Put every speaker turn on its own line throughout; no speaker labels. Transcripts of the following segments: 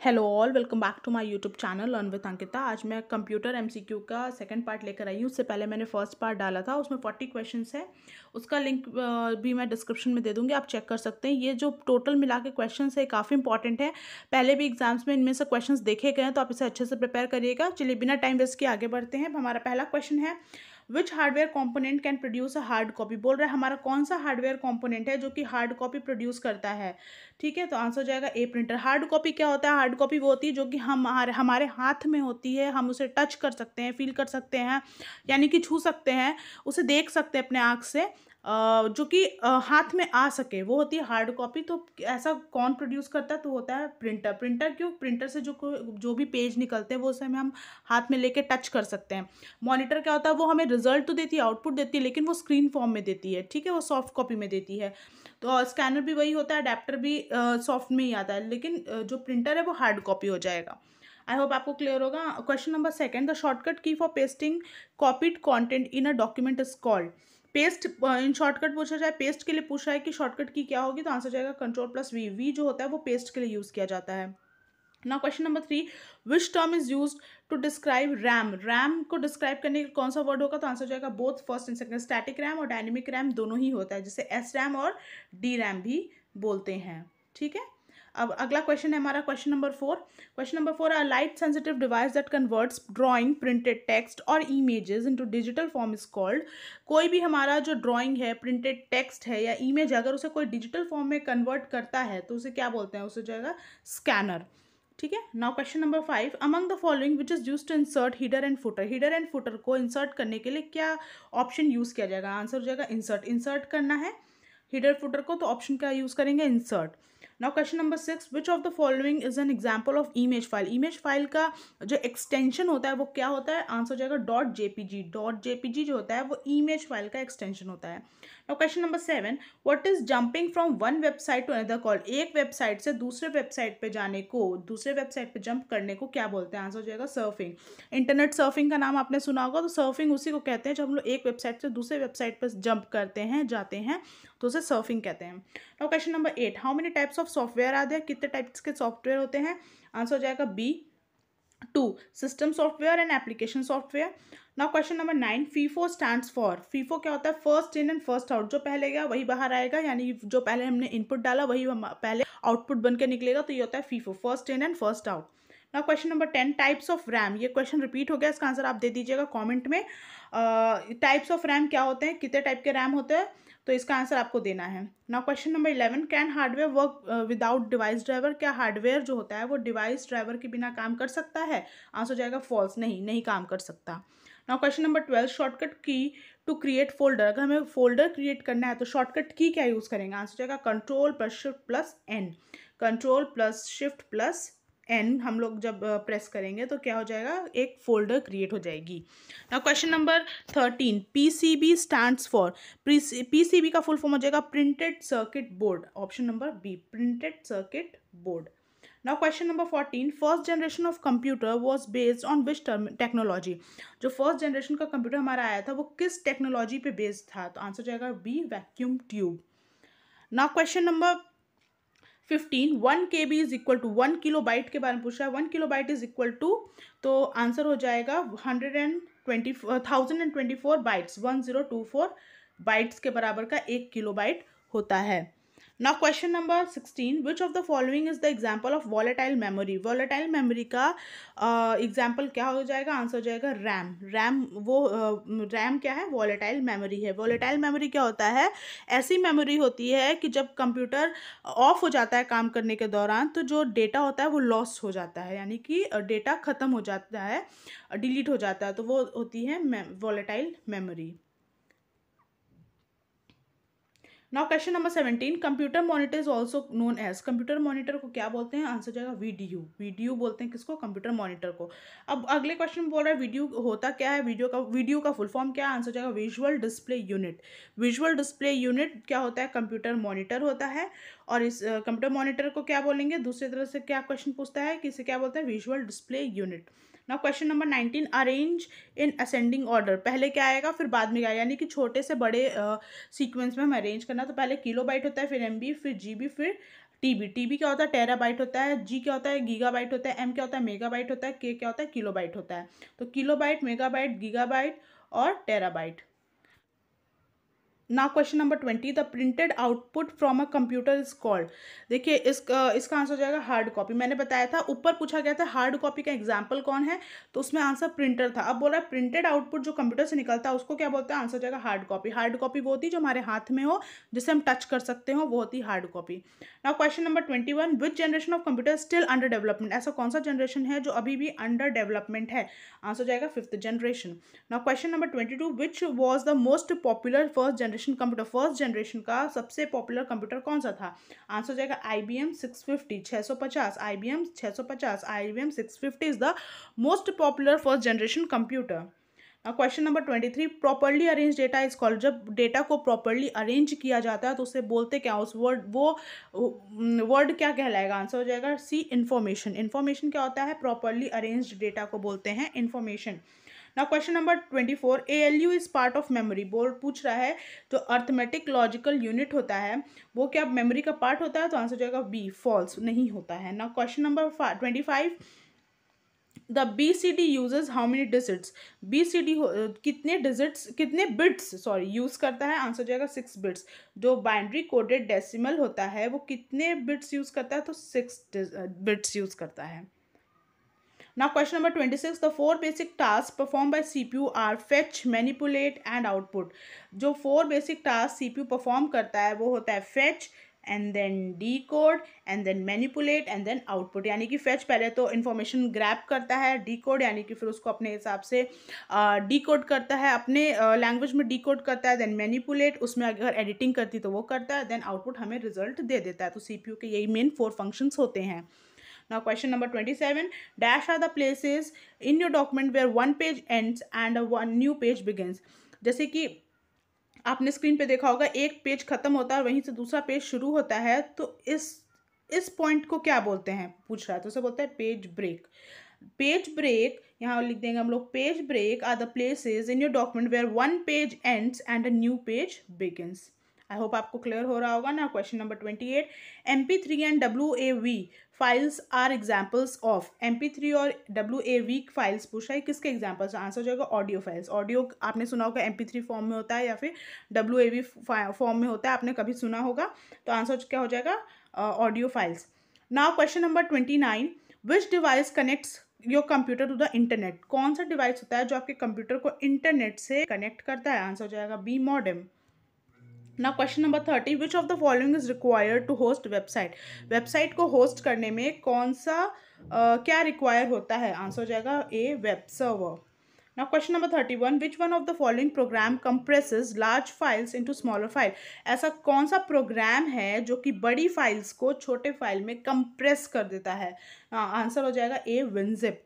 Hello all, welcome back to my YouTube channel learn with Ankita. आज मैं computer MCQ का second part लेकर आई हूँ। उससे पहले मैंने फर्स्ट पार्ट डाला था, उसमें 40 क्वेश्चंस है। उसका लिंक भी मैं डिस्क्रिप्शन में दे दूँगी, आप चेक कर सकते हैं। ये जो टोटल मिला के क्वेश्चंस है काफ़ी इंपॉर्टेंट है। पहले भी एग्जाम्स में इनमें से क्वेश्चंस देखे गए हैं, तो आप इसे अच्छे से प्रिपेयर करिएगा। चलिए बिना टाइम वेस्ट किए आगे बढ़ते हैं। हमारा पहला क्वेश्चन है, which hardware component can produce a hard copy. बोल रहा है हमारा कौन सा हार्डवेयर कॉम्पोनेंट है जो कि हार्ड कॉपी प्रोड्यूस करता है। ठीक है, तो आंसर हो जाएगा ए, प्रिंटर। हार्ड कॉपी क्या होता है? हार्ड कॉपी वो होती है जो कि हमारे हमारे हाथ में होती है, हम उसे टच कर सकते हैं, फील कर सकते हैं, यानी कि छू सकते हैं, उसे देख सकते हैं अपने आँख से, जो कि हाथ में आ सके, वो होती है हार्ड कॉपी। तो ऐसा कौन प्रोड्यूस करता है? तो होता है प्रिंटर। प्रिंटर क्यों? प्रिंटर से जो भी पेज निकलते हैं वो उसे हम हाथ में लेके टच कर सकते हैं। मॉनिटर क्या होता है? वो हमें रिजल्ट तो देती है, आउटपुट देती है, लेकिन वो स्क्रीन फॉर्म में देती है। ठीक है, वो सॉफ्ट कॉपी में देती है। तो स्कैनर भी वही होता है, अडेप्टर भी सॉफ्ट में ही आता है, लेकिन जो प्रिंटर है वो हार्ड कॉपी हो जाएगा। आई होप आपको क्लियर होगा। Question number second, the shortcut key for pasting copied content in a document is called. Paste in shortcut पूछा जाए, पेस्ट के लिए पूछा है कि शॉर्टकट की क्या होगी, तो आंसर जाएगा कंट्रोल प्लस वी। वी जो होता है वो पेस्ट के लिए यूज किया जाता है। Now question number 3, which term is use to describe RAM. RAM को डिस्क्राइब करने का कौन सा वर्ड होगा, तो आंसर जाएगा both first and second. Static RAM और डायनेमिक रैम दोनों ही होता है, जिसे एस रैम और डी रैम भी बोलते हैं। ठीक है, अब अगला क्वेश्चन है हमारा question number 4। Question number 4, a light sensitive device that converts drawing, printed text और images into digital form is called. कोई भी हमारा जो ड्राइंग है, प्रिंटेड टेक्स्ट है या इमेज, अगर उसे कोई डिजिटल फॉर्म में कन्वर्ट करता है तो उसे क्या बोलते हैं? उसे जाएगा स्कैनर। ठीक है, now question number 5, among the following which is use to insert header and footer. Header and footer को इंसर्ट करने के लिए क्या ऑप्शन यूज किया जाएगा? आंसर हो जाएगा इंसर्ट। इंसर्ट करना है हीडर फुटर को, तो ऑप्शन क्या यूज करेंगे? Insert. Now question number 6, which of the following is an example of image file. Image file का जो एक्सटेंशन होता है वो क्या होता है? आंसर हो जाएगा डॉट जेपीजी। डॉट जेपीजी जो होता है वो इमेज फाइल का एक्सटेंशन होता है। Now question number 7, what is jumping from one website to another called. एक वेबसाइट से दूसरे वेबसाइट पे जाने को, दूसरे वेबसाइट पे जंप करने को क्या बोलते हैं? आंसर हो जाएगा सर्फिंग। इंटरनेट सर्फिंग का नाम आपने सुना होगा, तो सर्फिंग उसी को कहते हैं जब हम लोग एक वेबसाइट से दूसरे वेबसाइट पर जंप करते हैं, जाते हैं, तो उसे सर्फिंग कहते हैं। Now question number 8, how many types of software are there. कितने टाइप्स के सॉफ्टवेयर होते हैं? आंसर हो जाएगा B, 2, system software and application software. Now question number 9, FIFO stands for. FIFO क्या होता है? First in and first out. जो पहले गया वही बाहर आएगा, यानी जो पहले हमने इनपुट डाला वही पहले आउटपुट बन के निकलेगा, तो ये होता है FIFO, first in and first out. Now question number 10, types of RAM. ये क्वेश्चन रिपीट हो गया, इसका आंसर आप दे दीजिएगा कमेंट में। टाइप्स ऑफ रैम क्या होते हैं, कितने टाइप के रैम होते हैं, तो इसका आंसर आपको देना है। Now question number 11, can hardware work without device driver. क्या हार्डवेयर जो होता है वो डिवाइस ड्राइवर के बिना काम कर सकता है? आंसर जाएगा फॉल्स, नहीं काम कर सकता। नाउ क्वेश्चन नंबर 12, शॉर्टकट की टू क्रिएट फोल्डर। अगर हमें फोल्डर क्रिएट करना है तो शॉर्टकट की क्या यूज करेंगे? आंसर जाएगा control plus shift plus N. Control plus shift plus N हम लोग जब प्रेस करेंगे तो क्या हो जाएगा? एक फोल्डर क्रिएट हो जाएगी। Now question number 13, PCB stands for. PCB का फुल फॉर्म हो जाएगा printed circuit board. Option number B, printed circuit board. Now question number 14, first generation of computer was based on which technology. जो first generation का computer हमारा आया था वो किस टेक्नोलॉजी पे बेस्ड था? तो आंसर जाएगा B, vacuum tube. Now question number 15, 1 KB is equal to 1 KB के बारे में पूछा है। 1 KB इज इक्वल टू, तो आंसर हो जाएगा 1024 बाइट्स। 1024 बाइट्स के बराबर का 1 KB होता है। Now question number 16, which of the following is the example of volatile memory. Volatile memory का एग्जाम्पल क्या हो जाएगा? आंसर हो जाएगा रैम। रैम क्या है? वॉलेटाइल मेमोरी है। वॉलेटाइल मेमोरी क्या होता है? ऐसी मेमोरी होती है कि जब कंप्यूटर ऑफ हो जाता है काम करने के दौरान, तो जो डेटा होता है वो लॉस हो जाता है, यानी कि डेटा खत्म हो जाता है, डिलीट हो जाता है, तो वो होती है volatile memory. Now question number 17, computer monitor is also known as. Computer monitor को क्या बोलते हैं? आंसर जाएगा वीडीयू। वीडीयू बोलते हैं किसको? कंप्यूटर मॉनिटर को। अब अगले क्वेश्चन में बोल रहा है वीडियो होता क्या है? वीडियो का फुल फॉर्म क्या है? आंसर जाएगा visual display unit. Visual display unit क्या होता है? कंप्यूटर मॉनिटर होता है। और इस कंप्यूटर मॉनिटर को क्या बोलेंगे? दूसरी तरह से क्या क्वेश्चन पूछता है कि इसे क्या बोलते हैं? Visual display unit. Now question number 19, arrange in ascending order. पहले क्या आएगा फिर बाद में क्या आएगा, यानी कि छोटे से बड़े सीक्वेंस में हम अरेंज करना। तो पहले किलोबाइट होता है, फिर एमबी, फिर जीबी, फिर टीबी, टीबी क्या होता है, टेराबाइट होता है, जी क्या होता है, गीगाबाइट होता है, एम क्या होता है, मेगाबाइट होता है, के क्या होता है, किलोबाइट होता है। तो किलोबाइट, मेगाबाइट, गीगाबाइट और terabyte. Now question number 20, the printed output from a computer is called. देखिए इसका आंसर हो जाएगा हार्ड कॉपी। मैंने बताया था, ऊपर पूछा गया था हार्ड कॉपी का एग्जाम्पल कौन है, तो उसमें आंसर प्रिंटर था। अब बोल रहा है प्रिंटेड आउटपुट जो कंप्यूटर से निकलता है उसको क्या बोलते हैं, आंसर हो जाएगा हार्ड कॉपी। हार्ड कॉपी वो होती है जो हमारे हाथ में हो, जिसे हम टच कर सकते हो, वो होती है hard copy. Now question number 21, which generation of computer still under development. ऐसा कौन सा जनरेशन है जो अभी भी अंडर डेवलपमेंट है, आंसर हो जाएगा 5th generation. Now question number 22, which was the most popular first generation computer. First generation का सबसे पॉपुलर कंप्यूटर कौन सा था, आंसर हो जाएगा IBM 650, 650, IBM 650, IBM 650 is the most popular first generation computer. Question number 23, properly arrange data is called. जब data को properly arrange किया जाता है तो उसे बोलते क्या, उस वर्ड क्या कहलाएगा, आंसर हो जाएगा सी, इंफॉर्मेशन। इंफॉर्मेशन क्या होता है, प्रॉपरली अरेंज्ड डेटा को बोलते हैं information. Now question number 24, ALU is part of memory. Board पूछ रहा है जो अर्थमेटिक लॉजिकल यूनिट होता है वो क्या मेमोरी का पार्ट होता है, तो आंसर हो जाएगा बी, फॉल्स, नहीं होता है। Now question number 25, the BCD uses how many digits. BCD कितने डिजिट्स, कितने बिट्स सॉरी यूज करता है, आंसर हो जाएगा 6 बिट्स। जो बाइनरी कोडेड डेसिमल होता है वो कितने बिट्स यूज करता है, तो 6 बिट्स यूज करता है। Now question number 26, the 4 basic tasks performed by CPU are fetch, manipulate and output। जो 4 basic tasks CPU perform करता है वो होता है fetch and then decode and then manipulate and then output। यानी कि fetch पहले तो information grab करता है, decode यानी कि फिर उसको अपने हिसाब से decode करता है, अपने language में decode करता है, then manipulate उसमें अगर editing करती तो वो करता है, then output हमें result दे देता है। तो CPU के यही main 4 functions होते हैं। Now question number 27, dash are the places in your document where one page ends and one new page begins। जैसे कि आपने स्क्रीन पे देखा होगा एक पेज खत्म होता है वहीं से दूसरा पेज शुरू होता है, तो इस पॉइंट को क्या बोलते हैं पूछ रहा है, तो उसे बोलते हैं पेज ब्रेक। पेज ब्रेक यहाँ लिख देंगे हम लोग, page break are the places in your document where one page ends and a new page begins. I hope आपको क्लियर हो रहा होगा ना। Question number 28, MP3 and WAV files are examples of. MP3 और WAV फाइल्स पूछ रहा है किसके एग्जाम्पल्स, आंसर हो जाएगा ऑडियो फाइल्स। ऑडियो आपने सुना होगा MP3 फॉर्म में होता है या फिर WAV फॉर्म में होता है, आपने कभी सुना होगा, तो आंसर क्या हो जाएगा audio files. Now question number 29, which device connects your computer to the internet. कौन सा डिवाइस होता है जो आपके कंप्यूटर को इंटरनेट से कनेक्ट करता है, आंसर हो जाएगा B, modem. Now question number 30, which of the following is required to host website. Website को होस्ट करने में कौन सा क्या रिक्वायर होता है, आंसर हो जाएगा A, web server. Now question number 31, which one of the following program compresses large files into smaller file. ऐसा कौन सा प्रोग्राम है जो कि बड़ी फाइल्स को छोटे फाइल में कंप्रेस कर देता है, आंसर हो जाएगा A, WinZip.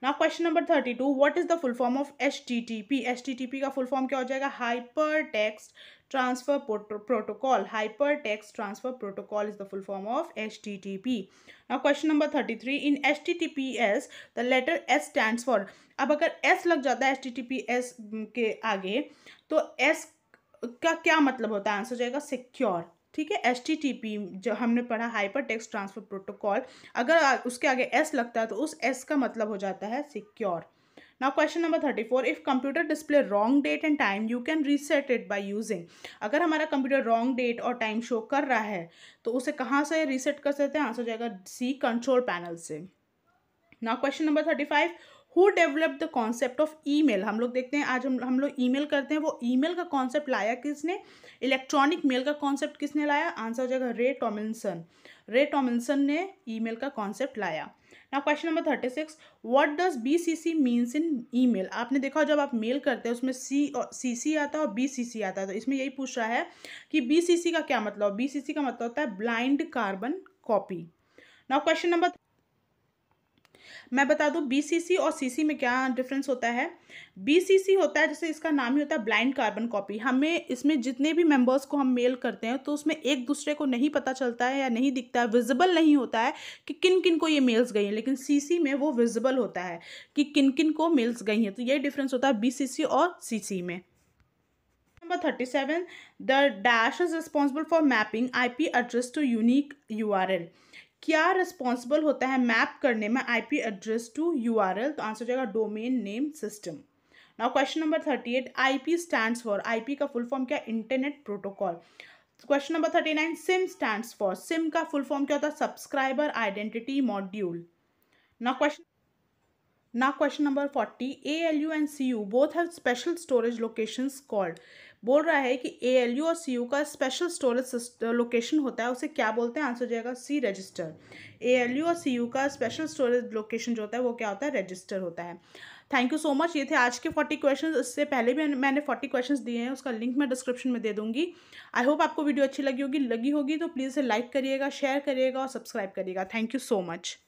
Now question number 32, what is the full form of HTTP। HTTP का फुल फॉर्म क्या हो जाएगा, hypertext transfer protocol. Hypertext transfer protocol is the full form of HTTP। Now question number 33, in HTTPS the letter S stands for. अब अगर S लग जाता है HTTPS के आगे तो S का क्या मतलब होता है, आंसर हो जाएगा सिक्योर। ठीक है, HTTP जो हमने पढ़ा हाइपर टेक्स्ट ट्रांसफर प्रोटोकॉल, अगर उसके आगे S लगता है तो उस S का मतलब हो जाता है secure. Now question number 34, if computer display wrong date and time you can reset it by using. अगर हमारा कंप्यूटर रॉन्ग डेट और टाइम शो कर रहा है तो उसे कहाँ से रीसेट कर सकते हैं, आंसर हो जाएगा सी, कंट्रोल पैनल से। Now question number 35, who develop the concept of email. हम लोग देखते हैं आज हम लोग ईमेल करते हैं, वो ईमेल का कॉन्सेप्ट लाया किसने, इलेक्ट्रॉनिक मेल का कॉन्सेप्ट किसने लाया, आंसर हो जाएगा रे टॉमिल्सन। रे टॉमिल्सन ने ईमेल का कॉन्सेप्ट लाया। Now question number 36, what does BCC means in email. आपने देखा जब आप मेल करते हैं उसमें C और CC आता है और BCC आता है, तो इसमें यही पूछ रहा है कि BCC का क्या मतलब। BCC का मतलब होता है blind carbon copy. Now question number, मैं बता दूं BCC और CC में क्या डिफरेंस होता है। BCC होता है, जैसे इसका नाम ही होता है ब्लाइंड कार्बन कॉपी। हमें इसमें जितने भी मेंबर्स को हम मेल करते हैं तो उसमें एक दूसरे को नहीं पता चलता है या नहीं दिखता है, विजिबल नहीं होता है कि किन किन को ये मेल्स गई हैं, लेकिन CC में वो विजिबल होता है कि किन किन को मेल्स गई हैं। तो ये डिफरेंस होता है BCC और CC में। Number 37, the dash is responsible for mapping IP address to unique URL। क्या रिस्पॉन्सिबल होता है मैप करने में IP एड्रेस टू URL? तो आंसर हो जाएगा domain name system. Now question number 38, IP stands for, IP का फुल फॉर्म क्या है? Internet protocol. Question number 39, SIM stands for, SIM का फुल फॉर्म क्या होता है? Subscriber identity module. Now question number 40, ALU and CU both have special storage locations called। बोल रहा है कि ALU और CU का स्पेशल स्टोरेज लोकेशन होता है, उसे क्या बोलते हैं? आंसर हो जाएगा सी, रजिस्टर। ALU और CU का स्पेशल स्टोरेज लोकेशन जो होता है वो क्या होता है? रजिस्टर होता है। Thank you so much. ये थे आज के 40 क्वेश्चंस। इससे पहले भी मैंने 40 क्वेश्चंस दिए हैं, उसका लिंक मैं डिस्क्रिप्शन में दे दूंगी। आई होप आपको वीडियो अच्छी लगी होगी तो प्लीज़ इसे लाइक करिएगा, शेयर करिएगा और सब्सक्राइब करिएगा। Thank you so much.